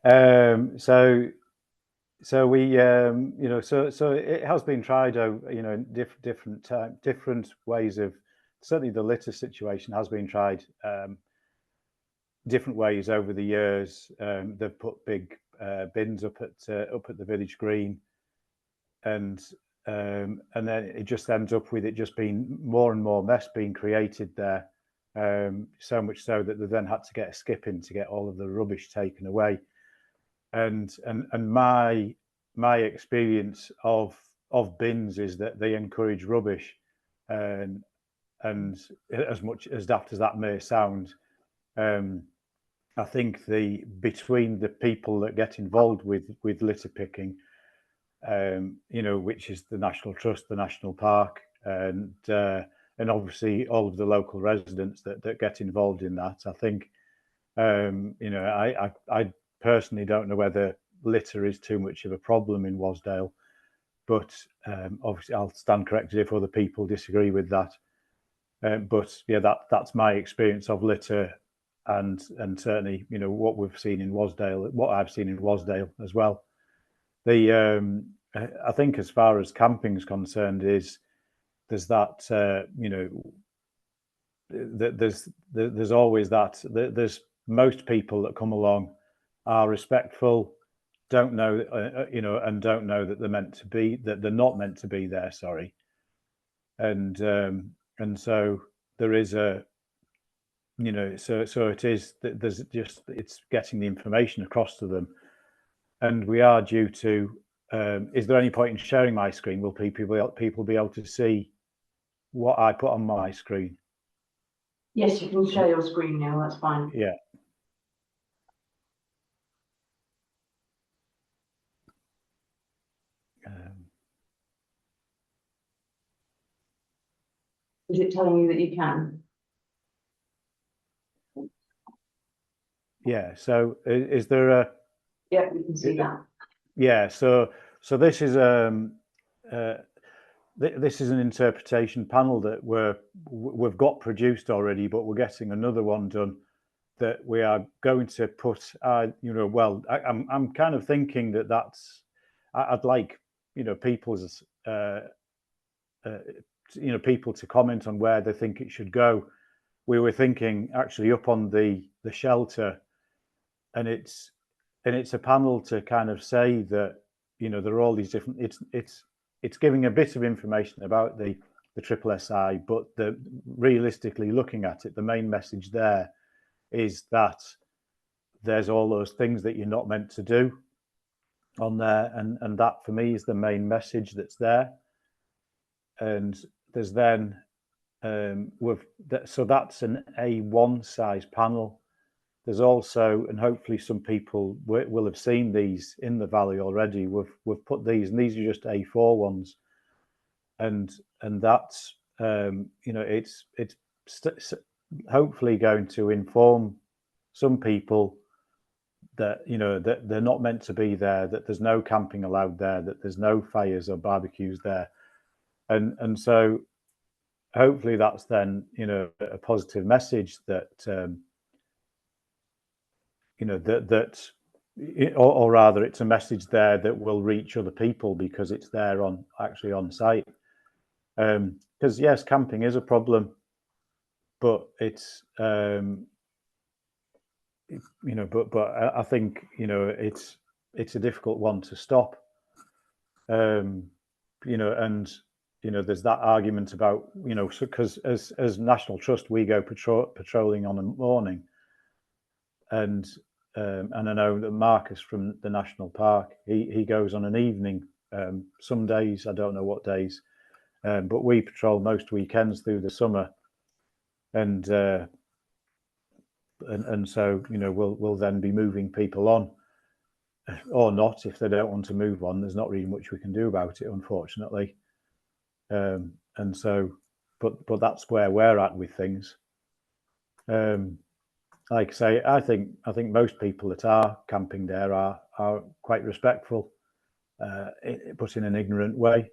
So we, so it has been tried, different ways of, certainly the litter situation has been tried different ways over the years. They've put big bins up at the village green, and then it just ends up with it just being more and more mess being created there. So much so that they then had to get a skip in to get all of the rubbish taken away. And my experience of bins is that they encourage rubbish, and as much as daft as that may sound, I think between the people that get involved with litter picking, which is the National Trust, the National Park, and obviously all of the local residents that get involved in that, I think, I personally don't know whether litter is too much of a problem in Wasdale, but obviously I'll stand corrected if other people disagree with that. But yeah, that's my experience of litter, and certainly what we've seen in Wasdale, what I've seen in Wasdale as well. I think as far as camping is concerned, there's that there's always that. There's most people that come along are respectful, don't know, and don't know that they're not meant to be there. Sorry, and so there is a, so it is. There's just, it's getting the information across to them, and we are due to. Is there any point in sharing my screen? Will people be able to see what I put on my screen? Yes, you can share your screen now. That's fine. Yeah. Is it telling you that you can? Yeah. So is there a? Yeah, we can see that. Yeah. So this is this is an interpretation panel that we've got produced already, but we're getting another one done that we are going to put. Well, I'm kind of thinking that's. I'd like people's people to comment on where they think it should go. We were thinking actually up on the shelter, and it's a panel to kind of say that there are all these different. It's giving a bit of information about the triple SI, but realistically looking at it, the main message there is that there's all those things that you're not meant to do on there, and that for me is the main message that's there. And there's then so that's an A1 size panel. There's also, and hopefully some people will have seen these in the valley already. We've put these, and these are just A4 ones, and that's it's hopefully going to inform some people that that they're not meant to be there, that there's no camping allowed there, that there's no fires or barbecues there, and so hopefully that's then a positive message that or rather it's a message there that will reach other people because it's there actually on site. Because yes, camping is a problem, but it's but I think it's a difficult one to stop. And there's that argument about because as National Trust we go patrolling on a morning, and I know that Marcus from the National Park he goes on an evening. Some days, I don't know what days, but we patrol most weekends through the summer, and so we'll then be moving people on, or not. If they don't want to move on, there's not really much we can do about it, unfortunately. And so, but that's where we're at with things. Like I say, I think most people that are camping there are quite respectful, but in an ignorant way.